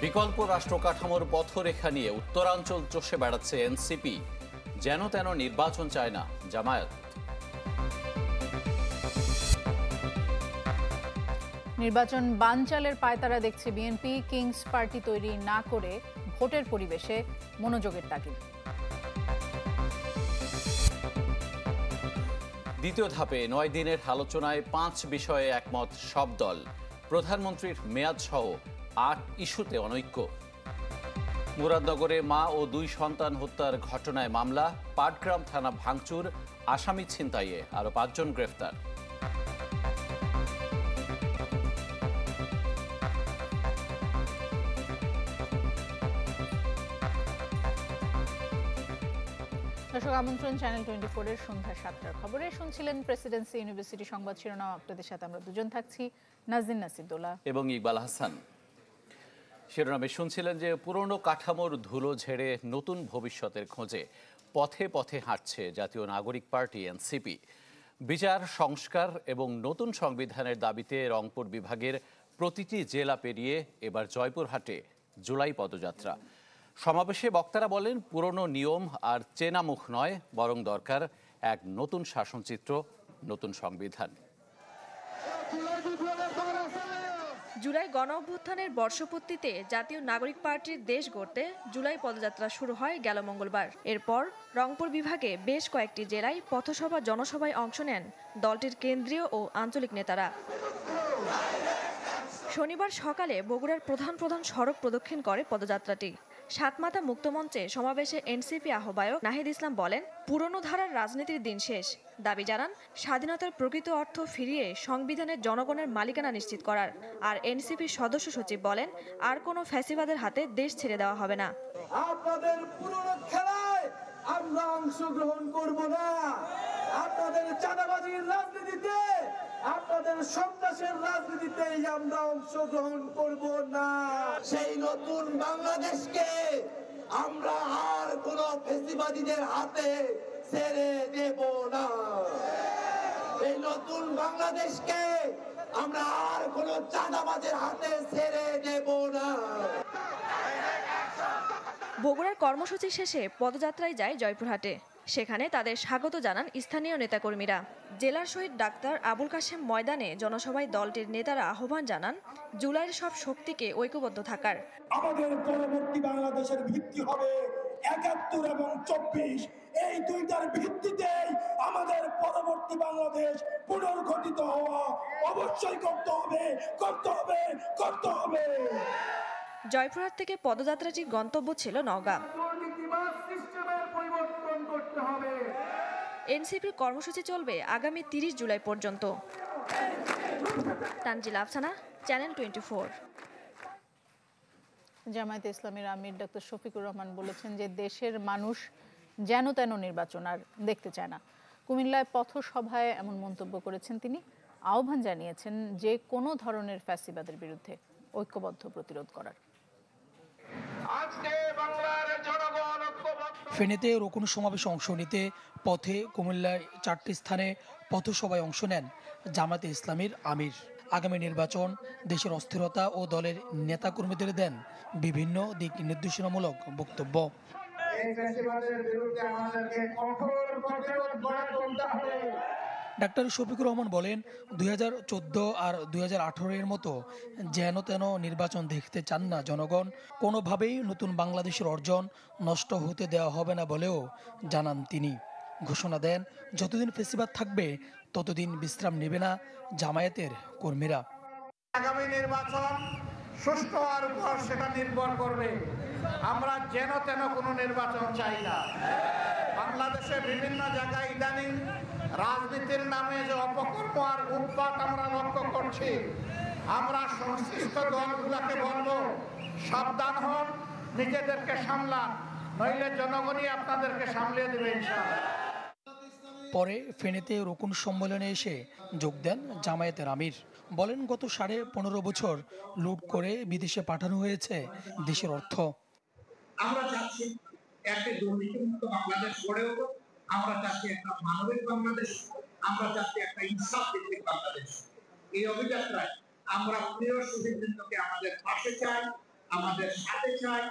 বিকল্প রাষ্ট্র কাঠামোর পথরেখা নিয়ে উত্তরাঞ্চল চষে বেড়াচ্ছে এনসিপি। যেন তেন নির্বাচন চায় না জামায়াত। নির্বাচন বানচালের পায়তারা দেখছে বিএনপি। কিংস পার্টি তৈরি না করে ভোটের পরিবেশে মনোযোগের তাগিদ। দ্বিতীয় ধাপে 9 দিনের আলোচনায় 5 বিষয়ে একমত সব দল। প্রধানমন্ত্রীর মেয়াদ সহ 8 ইস্যুতে অনৈক্য। মুরাদনগরে মা ও 2 সন্তান হত্যার ঘটনায় মামলা, পাটগ্রাম থানা ভাঙচুর, আসামি ছিনতাইয়ে আরো 5 জন গ্রেফতার। দর্শক আমন্ত্রণ চ্যানেল 24 এর সন্ধ্যা 7টার খবরে। শুনছিলেন প্রেসিডেন্সি ইউনিভার্সিটি সংবাদ শিরোনাম। আপনাদের সাথে আমরা দুজন থাকছি, নাজদিন নাসিরুদ্দৌলা এবং ইকবাল হাসান। শিরোনামে শুনছিলেন যে পুরনো কাঠামোর ধুলো ঝেড়ে নতুন ভবিষ্যতের খোঁজে পথে পথে হাঁটছে জাতীয় নাগরিক পার্টি এনসিপি। বিচার সংস্কার এবং নতুন সংবিধানের দাবিতে রংপুর বিভাগের প্রতিটি জেলা পেরিয়ে এবার জয়পুরহাটে জুলাই পদযাত্রা। সমাবেশে বক্তারা বলেন, পুরনো নিয়ম আর চেনা মুখ নয়, বরং দরকার এক নতুন শাসনচিত্র, নতুন সংবিধান। জুলাই গণ অভ্যুত্থানের বর্ষপূর্তিতে জাতীয় নাগরিক পার্টির দেশ গড়তে জুলাই পদযাত্রা শুরু হয় গেল মঙ্গলবার। এরপর রংপুর বিভাগে বেশ কয়েকটি জেলায় পথসভা জনসভায় অংশ নেন দলটির কেন্দ্রীয় ও আঞ্চলিক নেতারা। শনিবার সকালে বগুড়ার প্রধান প্রধান সড়ক প্রদক্ষিণ করে পদযাত্রাটি। সাতমাথা মুক্তমঞ্চে সমাবেশে এনসিপি আহ্বায়ক নাহিদ ইসলাম বলেন, পুরনো ধারার রাজনীতির দিন শেষ। দাবি জানান স্বাধীনতার প্রকৃত অর্থ ফিরিয়ে সংবিধানের জনগণের মালিকানা নিশ্চিত করার। আর এনসিপির সদস্য সচিব বলেন, আর কোনো ফ্যাসিবাদের হাতে দেশ ছেড়ে দেওয়া হবে না। আপনাদের পুরনো খেলায় আমরা অংশগ্রহণ করব না। আপনাদের চাঁদাবাজির রাজনীতিতে, আপনাদের সন্ত্রাসের রাজনীতিতে আমরা অংশগ্রহণ করব না। সেই নতুন বাংলাদেশকে আমরা আর কোন ফ্যাসিবাদীদের হাতে ছেড়ে দেব না। এই নতুন বাংলাদেশকে আমরা আর কোন চাঁদাবাজের হাতে ছেড়ে দেব না। বগুড়ার কর্মসূচি শেষে পদযাত্রায় যায় জয়পুরহাটে। সেখানে তাদের স্বাগত জানান স্থানীয় নেতাকর্মীরা। জেলার শহীদ ডাক্তার আবুল কাশেম ময়দানে জনসভায় দলটির নেতারা আহ্বান জানান জুলাইয়ের সব শক্তিকে ঐক্যবদ্ধ থাকার। আমাদের পরবর্তী বাংলাদেশের ভিত্তি হবে ৭১ এবং ২৪। এই দুইটার ভিত্তিতেই আমাদের পরবর্তী বাংলাদেশ পুনর্গঠিত হওয়া অবশ্যই করতে হবে, করতে হবে, করতে হবে। জয়পুরহাট থেকে পদযাত্রাটির গন্তব্য ছিল নওগাঁ। এনসিপির কর্মসূচি চলবে আগামী ৩০ জুলাই পর্যন্ত। তানজিল আফসানা, চ্যানেল 24। জামায়াতে ইসলামীর আমির ডক্টর শফিকুর রহমান বলেছেন যে দেশের মানুষ যেন তেন নির্বাচন আর দেখতে চায় না। কুমিল্লায় পথসভায় এমন মন্তব্য করেছেন তিনি। আহ্বান জানিয়েছেন যে কোনো ধরনের ফ্যাসিবাদের বিরুদ্ধে ঐক্যবদ্ধ প্রতিরোধ করার। ফেনীতে রকুন সমাবেশে অংশ নিতে পথে কুমিল্লায় 4টি স্থানে পথসভায় অংশ নেন জামায়াতে ইসলামীর আমির। আগামী নির্বাচন, দেশের অস্থিরতা ও দলের নেতাকর্মীদের দেন বিভিন্ন দিক নির্দেশনামূলক বক্তব্য। ডাক্তার শফিকুর রহমান বলেন, 2014 আর 2018 এর মতো যেন তেন নির্বাচন দেখতে চান না জনগণ। কোনোভাবেই নতুন বাংলাদেশের অর্জন নষ্ট হতে দেওয়া হবে না বলেও জানান তিনি। ঘোষণা দেন, যতদিন ফেসিবাদ থাকবে ততদিন বিশ্রাম নেবে না জামায়াতের কর্মীরা। আগামী নির্বাচন সুষ্ঠু হওয়ার উপর সেটা নির্ভর করবে। আমরা যেন তেন কোনো নির্বাচন চাই না। বাংলাদেশে বিভিন্ন জায়গায় ইদানিং রাজনীতির নামে যে অপকর্ম আর উৎপাত আমরা লক্ষ্য করছি, আমরা সংশ্লিষ্ট দলগুলোকে বলবো, সাবধান হন, নিজেদেরকে সামলান, নইলে জনগণই আপনাদেরকে সামলিয়ে দেবে ইনশাআল্লাহ। পরে ফেনীতে রকুন সম্মেলনে এসে যোগ দেন জামায়াতের আমির। বলেন, গত 15.5 বছর লুট করে বিদেশে পাঠানো হয়েছে দেশের অর্থ। আমরা চাচ্ছি একটা দুর্নীতিমুক্ত বাংলাদেশ গড়ে উঠুক, আমরা চাচ্ছি একটা মানবিক বাংলাদেশ, আমরা চাচ্ছি একটা ইনসাফ ভিত্তিক বাংলাদেশ। এই অভিযাত্রায় আমরা প্রিয় শহীদবৃন্দকে আমাদের পাশে চাই, আমাদের সাথে চাই,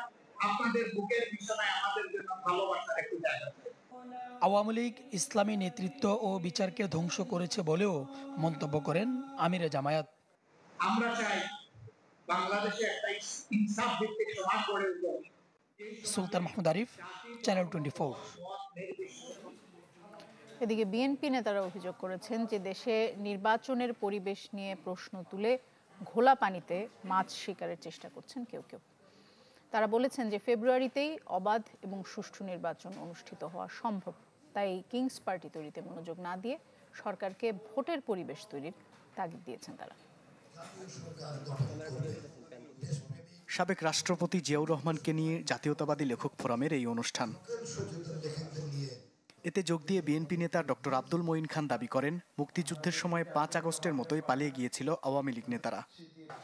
আপনাদের বুকের বিছানায় আমাদের জন্য ভালোবাসার একটু জায়গা। আওয়ামী লীগ ইসলামী নেতৃত্ব ও বিচারকে ধ্বংস করেছে বলেও মন্তব্য করেন আমিরে জামায়াত। আমরা চাই বাংলাদেশে একটা ইনসাফ ভিত্তিক সমাজ গড়ে উঠবে। সুলতান মাহমুদ আরিফ, চ্যানেল 24। এদিকে বিএনপি নেতারা অভিযোগ করেছেন যে দেশে নির্বাচনের পরিবেশ নিয়ে প্রশ্ন তুলে ঘোলা পানিতে মাছ শিকারের চেষ্টা করছেন কেউ কেউ। তারা বলেছেন যে ফেব্রুয়ারিতেই অবাধ এবং সুষ্ঠু নির্বাচন অনুষ্ঠিত হওয়া সম্ভব, তাই কিংস পার্টি তৈরিতে মনোযোগ না দিয়ে সরকারকে ভোটের পরিবেশ তৈরির তাগিদ দিয়েছেন তারা। সাবেক রাষ্ট্রপতি জিয়াউর রহমানকে নিয়ে জাতীয়তাবাদী লেখক ফোরামের এই অনুষ্ঠান। এতে যোগ দিয়ে বিএনপি নেতা ডক্টর আব্দুল মঈন খান দাবি করেন, মুক্তিযুদ্ধের সময় ৫ আগস্টের মতোই পালিয়ে গিয়েছিল আওয়ামী লীগ নেতারা।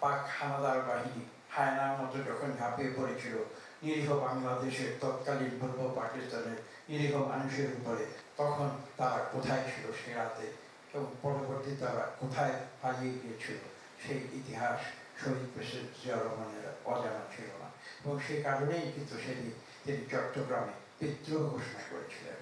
পাক হানাদার বাহিনী হায়নার মতো যখন ঝাঁপিয়ে পড়েছিল নিরীহ বাংলাদেশের তৎকালীন পূর্ব পাকিস্তানের নিরীহ মানুষের উপরে, তখন তারা কোথায় ছিল সে রাতে এবং পরবর্তী তারা কোথায় পালিয়ে গিয়েছিল সেই ইতিহাস শহীদ প্রেসিডেন্ট জিয়াউর রহমানের অজানা ছিল না, এবং সেই কারণেই কিন্তু সেদিন তিনি চট্টগ্রামে বিদ্রোহ ঘোষণা করেছিলেন।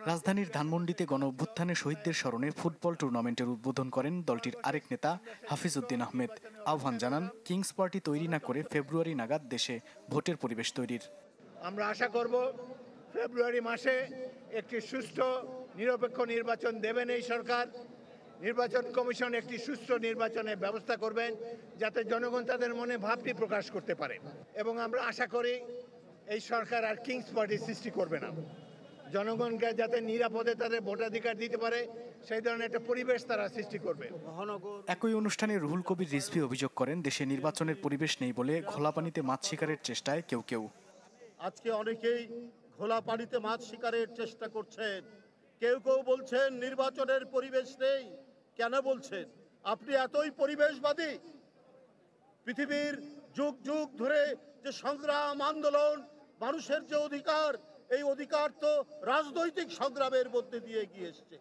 রাজধানীর ধানমন্ডিতে গণ অভ্যুত্থানে শহীদদের স্মরণে ফুটবল টুর্নামেন্টের উদ্বোধন করেন দলটির আরেক নেতা হাফিজ উদ্দিন আহমেদ। আহ্বান জানান কিংস পার্টি তৈরি না করে ফেব্রুয়ারি নাগাদ দেশে ভোটের পরিবেশ তৈরির। আমরা আশা করব ফেব্রুয়ারি মাসে একটি সুষ্ঠু নিরপেক্ষ নির্বাচন দেবেন এই সরকার। নির্বাচন কমিশন একটি সুষ্ঠু নির্বাচনের ব্যবস্থা করবেন যাতে জনগণ তাদের মনে ভাবটি প্রকাশ করতে পারে, এবং আমরা আশা করি এই সরকার আর কিংস পার্টি সৃষ্টি করবে না। জনগণকে যাতে নিরাপদে তাদের ভোটাধিকার দিতে পারে সেই ধরনের একটা পরিবেশ তারা সৃষ্টি করবে। একই অনুষ্ঠানে রুহুল কবির রিজভী অভিযোগ করেন, দেশে নির্বাচনের পরিবেশ নেই বলে ঘোলা পানিতে মাছ শিকারের চেষ্টায় কেউ কেউ। আজকে অনেকেই ঘোলা পানিতে মাছ শিকারের চেষ্টা করছেন। কেউ কেউ বলছেন নির্বাচনের পরিবেশ নেই। কেন বলছেন? আপনি এতই পরিবেশবাদী? পৃথিবীর যুগ যুগ ধরে যে সংগ্রাম আন্দোলন, মানুষের যে অধিকার, এই অধিকার তো রাজনৈতিক সংগ্রামের মধ্যে দিয়ে এগিয়ে এসছে।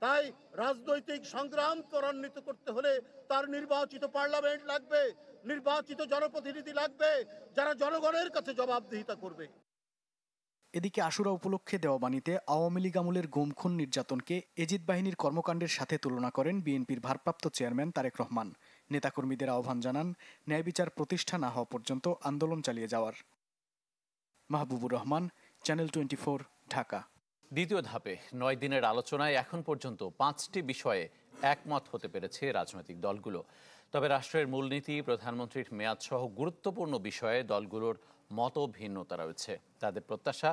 তাই রাজনৈতিক সংগ্রাম ত্বরান্বিত করতে হলে তার নির্বাচিত পার্লামেন্ট লাগবে, নির্বাচিত জনপ্রতিনিধি লাগবে যারা জনগণের কাছে জবাবদিহিতা করবে। এদিকে আশুরা উপলক্ষে দেওয়াবানীতে আওয়ামী লীগ আমলের গুম খুন নির্যাতনকে এজিদ বাহিনীর কর্মকাণ্ডের সাথে তুলনা করেন বিএনপির ভারপ্রাপ্ত চেয়ারম্যান তারেক রহমান। নেতাকর্মীদের আহ্বান জানান, ন্যায় বিচার প্রতিষ্ঠা না হওয়া পর্যন্ত আন্দোলন চালিয়ে যাওয়ার। মাহবুবুর রহমান, চ্যানেল 24, ঢাকা। দ্বিতীয় ধাপে 9 দিনের আলোচনায় এখন পর্যন্ত 5টি বিষয়ে একমত হতে পেরেছে রাজনৈতিক দলগুলো। তবে রাষ্ট্রের মূলনীতি, প্রধানমন্ত্রীর মেয়াদসহ গুরুত্বপূর্ণ বিষয়ে দলগুলোর মত ভিন্নতা রয়েছে। তাদের প্রত্যাশা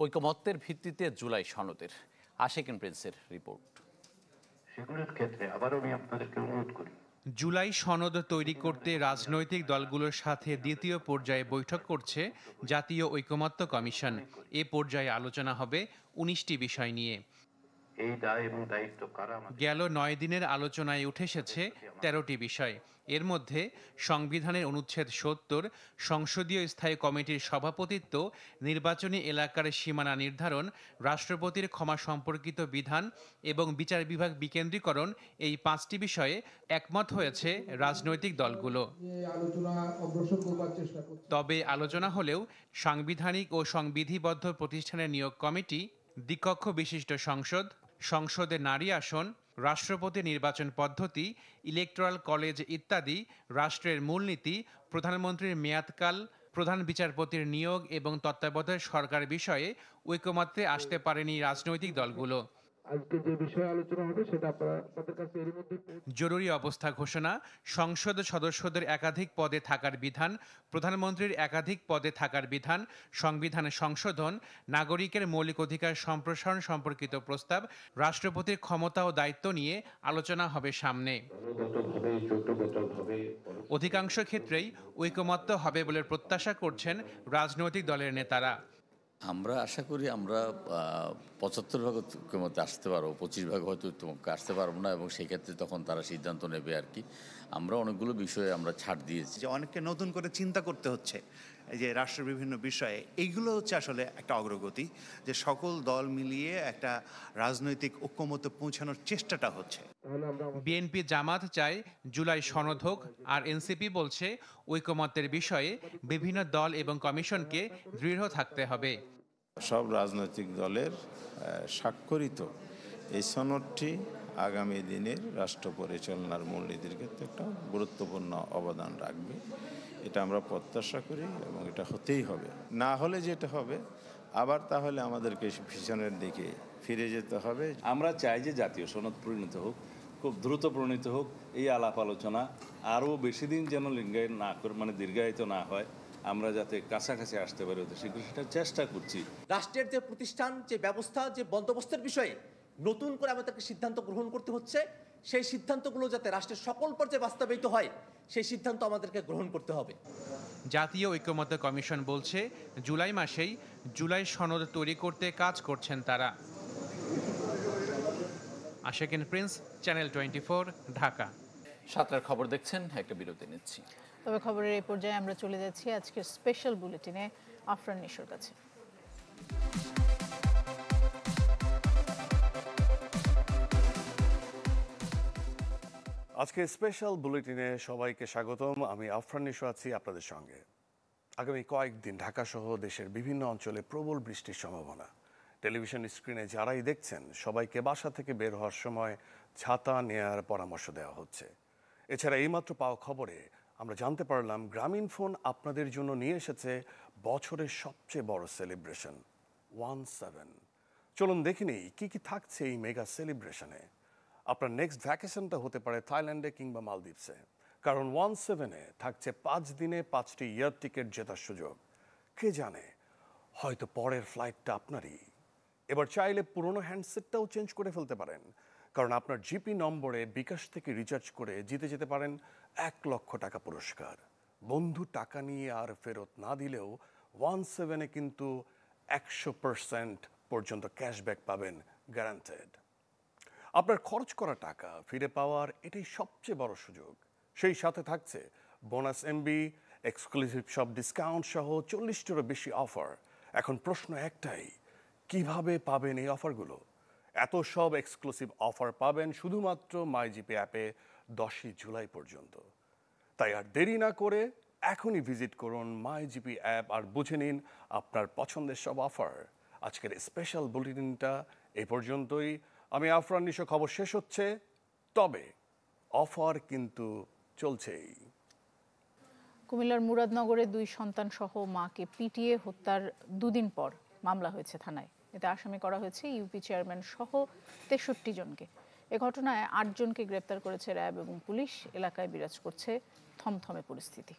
ঐকমত্যের ভিত্তিতে জুলাই সনদের। আশিকিন প্রিন্সের রিপোর্ট। সেগুলোর ক্ষেত্রে আবারও আমি আপনাদেরকে অনুরোধ করি, জুলাই সনদ তৈরি করতে রাজনৈতিক দলগুলোর সাথে দ্বিতীয় পর্যায়ে বৈঠক করছে জাতীয় ঐকমত্য কমিশন। এ পর্যায়ে আলোচনা হবে 19টি বিষয় নিয়ে। এই দায় এবং দায়িত্ব কারা? গেল 9 দিনের আলোচনায় উঠে এসেছে 13টি বিষয়। এর মধ্যে সংবিধানের অনুচ্ছেদ 70, সংসদীয় স্থায়ী কমিটির সভাপতিত্ব, নির্বাচনী এলাকার সীমানা নির্ধারণ, রাষ্ট্রপতির ক্ষমা সম্পর্কিত বিধান এবং বিচার বিভাগ বিকেন্দ্রীকরণ, এই 5টি বিষয়ে একমত হয়েছে রাজনৈতিক দলগুলো। তবে আলোচনা হলেও সাংবিধানিক ও সংবিধিবদ্ধ প্রতিষ্ঠানের নিয়োগ কমিটি, দ্বিকক্ষ বিশিষ্ট সংসদ, সংসদে নারী আসন, রাষ্ট্রপতি নির্বাচন পদ্ধতি, ইলেকটোরাল কলেজ ইত্যাদি, রাষ্ট্রের মূলনীতি, প্রধানমন্ত্রীর মেয়াদকাল, প্রধান বিচারপতির নিয়োগ এবং তত্ত্বাবধায়ক সরকার বিষয়ে ঐকমত্যে আসতে পারেনি রাজনৈতিক দলগুলো। আজকে যে বিষয়ে আলোচনা হবে সেটা আপনারা তাদের কাছে এর মধ্যে। জরুরি অবস্থা ঘোষণা, সংসদ সদস্যদের একাধিক পদে থাকার বিধান, প্রধানমন্ত্রীর একাধিক পদে থাকার বিধান, সংবিধান সংশোধন, নাগরিকের মৌলিক অধিকার সম্প্রসারণ সম্পর্কিত প্রস্তাব, রাষ্ট্রপতির ক্ষমতা ও দায়িত্ব নিয়ে আলোচনা হবে সামনে। অধিকাংশ ক্ষেত্রেই ঐকমত্য হবে বলে প্রত্যাশা করছেন রাজনৈতিক দলের নেতারা। আমরা আশা করি আমরা 75 ভাগ ঐকমত্যে আসতে পারবো, 25 ভাগ হয়তো আসতে পারবো না, এবং সেই ক্ষেত্রে তখন তারা সিদ্ধান্ত নেবে আর কি। আমরা অনেকগুলো বিষয়ে আমরা ছাড় দিয়েছি। যে অনেককে নতুন করে চিন্তা করতে হচ্ছে এই যে রাষ্ট্রের বিভিন্ন বিষয়ে, এইগুলো হচ্ছে আসলে একটা অগ্রগতি, যে সকল দল মিলিয়ে একটা রাজনৈতিক ঐকমত্যে পৌঁছানোর চেষ্টাটা হচ্ছে। বিএনপি জামাত চায় জুলাই সনদ হোক, আর এনসিপি বলছে ঐকমত্যের বিষয়ে বিভিন্ন দল এবং কমিশনকে দৃঢ় থাকতে হবে। সব রাজনৈতিক দলের স্বাক্ষরিত এই সনদটি আগামী দিনের রাষ্ট্র পরিচালনার মূলনীতির ক্ষেত্রে একটা গুরুত্বপূর্ণ অবদান রাখবে, এটা আমরা প্রত্যাশা করি এবং এটা হতেই হবে। না হলে যেটা হবে আবার তাহলে আমাদেরকে পিছনের দিকে ফিরে যেতে হবে। আমরা চাই যে জাতীয় সনদ পরিণত হোক, খুব দ্রুত পরিণত হোক। এই আলাপ আলোচনা আরও বেশি দিন যেন দীর্ঘায়িত না হয়, আমরা যাতে কাছাকাছি আসতে পারি ওদের শীঘ্র সেটা চেষ্টা করছি। রাষ্ট্রের যে প্রতিষ্ঠান, যে ব্যবস্থা, যে বন্দোবস্তের বিষয়ে নতুন করে আমাদেরকে সিদ্ধান্ত গ্রহণ করতে হচ্ছে, সেই সিদ্ধান্তগুলো যাতে রাষ্ট্রের সকল পর্যায়ে বাস্তবায়িত হয় সেই সিদ্ধান্ত আমাদেরকে গ্রহণ করতে হবে। জাতীয় ঐকমত্য কমিশন বলছে জুলাই মাসেই জুলাই সনদ তৈরি করতে কাজ করছেন তারা। আশাকিন প্রিন্স, চ্যানেল 24, ঢাকা। সাতটার খবর দেখছেন, একটা বিরতি নিচ্ছি। তবে খবরের এই পর্যায়ে আমরা চলে যাচ্ছি আজকের স্পেশাল বুলেটিনে আফরান নিশোর কাছে। আজকে স্পেশাল বুলেটিনে সবাইকে স্বাগতম। আমি আফরান নিশো আছি আপনাদের সঙ্গে। আগামী কয়েকদিন ঢাকা সহ দেশের বিভিন্ন অঞ্চলে প্রবল বৃষ্টির সম্ভাবনা। টেলিভিশন স্ক্রিনে যারাই দেখছেন সবাইকে বাসা থেকে বের হওয়ার সময় ছাতা নেয়ার পরামর্শ দেওয়া হচ্ছে। এছাড়া এইমাত্র পাওয়া খবরে আমরা জানতে পারলাম গ্রামীণফোন আপনাদের জন্য নিয়ে এসেছে বছরের সবচেয়ে বড় সেলিব্রেশন 17। চলুন দেখে নিই কি কি থাকছে এই মেগা সেলিব্রেশনে। আপনার নেক্সট ভ্যাকেশনটা হতে পারে থাইল্যান্ডে কিংবা মালদ্বীপসে, কারণ 17-এ থাকছে 5 দিনে 5টি এয়ার টিকিট জেতার সুযোগ। কে জানে, হয়তো পরের ফ্লাইটটা আপনারই। এবার চাইলে পুরনো হ্যান্ডসেটটাও চেঞ্জ করে ফেলতে পারেন, কারণ আপনার জিপি নম্বরে বিকাশ থেকে রিচার্জ করে জিতে যেতে পারেন 1 লক্ষ টাকা পুরস্কার। বন্ধু টাকা নিয়ে আর ফেরত না দিলেও 17-এ কিন্তু 100% পর্যন্ত ক্যাশব্যাক পাবেন, গ্যারান্টেড। আপনার খরচ করা টাকা ফিরে পাওয়ার এটাই সবচেয়ে বড় সুযোগ। সেই সাথে থাকছে বোনাস এমবি, এক্সক্লুসিভ সব ডিসকাউন্ট সহ 40টারও বেশি অফার। এখন প্রশ্ন একটাই, কিভাবে পাবেন এই অফারগুলো? এত সব এক্সক্লুসিভ অফার পাবেন শুধুমাত্র মাইজিপি অ্যাপে 10ই জুলাই পর্যন্ত। তাই আর দেরি না করে এখনই ভিজিট করুন মাইজিপি অ্যাপ আর বুঝে নিন আপনার পছন্দের সব অফার। আজকের স্পেশাল বুলেটিনটা এই পর্যন্তই। আমি আফরান নিশো, খবর শেষ হচ্ছে, তবে অফার কিন্তু চলছেই। কুমিল্লার মুরাদনগরে 2 সন্তান সহ মাকে পিটিয়ে হত্যার 2 দিন পর মামলা হয়েছে থানায়। এতে আসামি করা হয়েছে ইউপি চেয়ারম্যান সহ 63 জনকে। এ ঘটনায় 8 জনকে গ্রেপ্তার করেছে র্যাব এবং পুলিশ। এলাকায় বিরাজ করছে থমথমে পরিস্থিতি।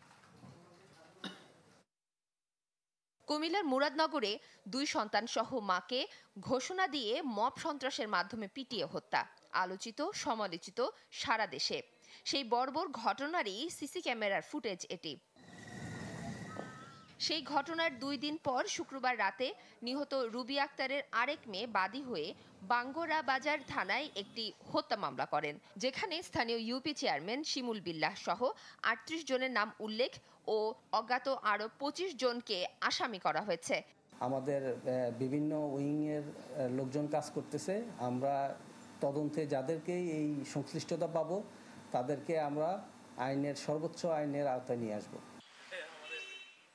কুমিল্লার মুরাদনগরে 2 সন্তান সহ মাকে ঘোষণা দিয়ে মব সন্ত্রাসের মাধ্যমে পিটিয়ে হত্যা আলোচিত সমালোচিত সারা দেশে। সেই বর্বর ঘটনারই সিসি ক্যামেরার ফুটেজ এটি। সেই ঘটনার 2 দিন পর শুক্রবার রাতে নিহত রুবি আক্তারের আরেক মেয়ে বাদী হয়ে বাঙ্গরা বাজার থানায় একটি হত্যা মামলা করেন, যেখানে স্থানীয় ইউপি চেয়ারম্যান শিমুল বিল্লাহ সহ 38 জনের নাম উল্লেখ ও অজ্ঞাত আরও 25 জনকে আসামি করা হয়েছে। আমাদের বিভিন্ন উইংয়ের লোকজন কাজ করতেছে। আমরা তদন্তে যাদেরকেই এই সংশ্লিষ্টতা পাবো তাদেরকে আমরা সর্বোচ্চ আইনের আওতায় নিয়ে আসবো।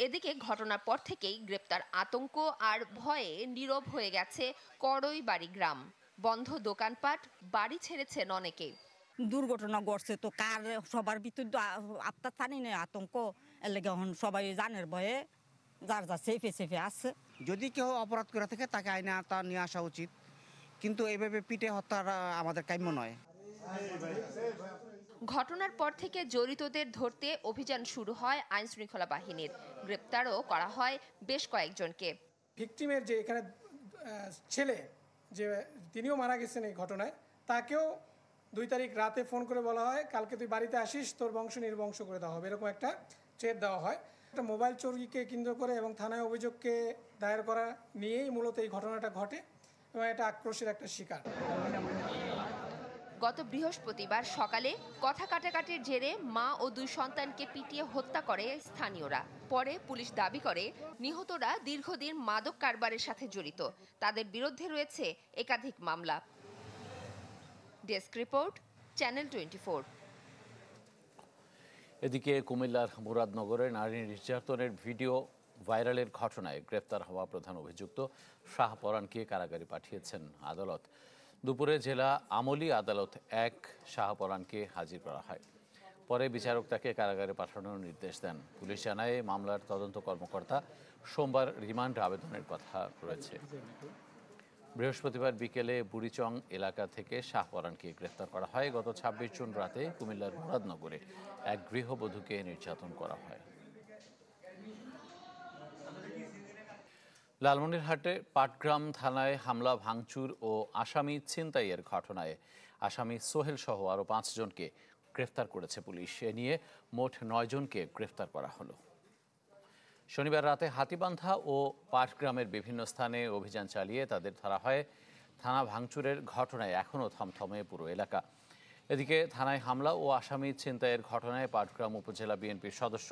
এদিকে ঘটনার পর থেকেই গ্রেপ্তার আতঙ্ক আর ভয়ে নীরব হয়ে গেছে করইবাড়ি গ্রাম। বন্ধ দোকানপাট, বাড়ি ছেড়েছেন অনেকে। দুর্ঘটনা ঘটছে তো কার সবার ভিতর আপনার জানি না আতঙ্ক, এর লেগে সবাই জানের ভয়ে যার যা সেফে সেফে আসছে। যদি কেউ অপরাধ করে থাকে তাকে আইনে আওতায় নিয়ে আসা উচিত, কিন্তু এইভাবে পিটে হত্যা আমাদের কাম্য নয়। ঘটনার পর থেকে জড়িতদের ধরতে অভিযান শুরু হয় আইন শৃঙ্খলা বাহিনীর। গ্রেপ্তারও করা হয় বেশ কয়েকজনকে। ভিকটিমের যে এখানে ছেলে যে তিনিও মারা গেছেন এই ঘটনায়, তাকেও 2 তারিখ রাতে ফোন করে বলা হয় কালকে তুই বাড়িতে আসিস, তোর বংশ নির্বংশ করে দেওয়া হবে, এরকম একটা থ্রেট দেওয়া হয়। একটা মোবাইল চুরিকে কেন্দ্র করে এবং থানায় অভিযোগকে দায়ের করা নিয়েই মূলত এই ঘটনাটা ঘটে এবং এটা আক্রোশের একটা শিকার। গত বৃহস্পতিবার সকালে কথা কাটাকাটির জেরে মা ও 2 সন্তানকে পিটিয়ে হত্যা করে স্থানীয়রা। পরে পুলিশ দাবি করে নিহতরা দীর্ঘদিন মাদক কারবারের সাথে জড়িত। তাদের বিরুদ্ধে রয়েছে একাধিক মামলা। Desk report, channel 24। এদিকে কুমিল্লার মুরাদনগরে নারী নির্যাতনের ভিডিও ভাইরালের ঘটনায় গ্রেপ্তার হওয়া প্রধান অভিযুক্ত শাহ পরানকে কারাগারে পাঠিয়েছেন আদালত। দুপুরে জেলা আমলি আদালত 1 শাহ পরানকে হাজির করা হয়। পরে বিচারক তাকে কারাগারে পাঠানোর নির্দেশ দেন। পুলিশ জানায় মামলার তদন্ত কর্মকর্তা সোমবার রিমান্ড আবেদনের কথা রয়েছে। বৃহস্পতিবার বিকেলে বুড়িচং এলাকা থেকে শাহ পরানকে গ্রেফতার করা হয়। গত 26 জুন রাতে কুমিল্লার মুরাদনগরে এক গৃহবধূকে নির্যাতন করা হয়। লালমনিরহাটে পাটগ্রাম থানায় হামলা, ভাঙচুর ও আসামি ছিনতাইয়ের ঘটনায় আসামি সোহেল সহ আরও 5 জনকে গ্রেফতার করেছে পুলিশ। এ নিয়ে মোট 9 জনকে গ্রেফতার করা হলো। শনিবার রাতে হাতিবান্ধা ও পাটগ্রামের বিভিন্ন স্থানে অভিযান চালিয়ে তাদের ধরা হয়। থানা ভাঙচুরের ঘটনায় এখনও থমথমে পুরো এলাকা। এদিকে থানায় হামলা ও আসামি ছিনতাইয়ের ঘটনায় পাটগ্রাম উপজেলা বিএনপির সদস্য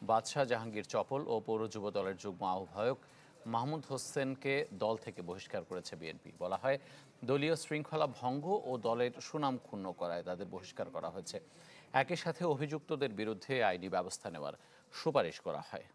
বাদশাহ জাহাঙ্গীর চপল ও পৌর যুব দলের যুগ্ম আহ্বায়ক মাহমুদ হোসেনকে দল থেকে বহিষ্কার করেছে বিএনপি। বলা হয়, দলীয় শৃঙ্খলা ভঙ্গ ও দলের সুনাম ক্ষুণ্ণ করায় তাদের বহিষ্কার করা হয়েছে। একই সাথে অভিযুক্তদের বিরুদ্ধে আইনি ব্যবস্থা নেওয়ার সুপারিশ করা হয়।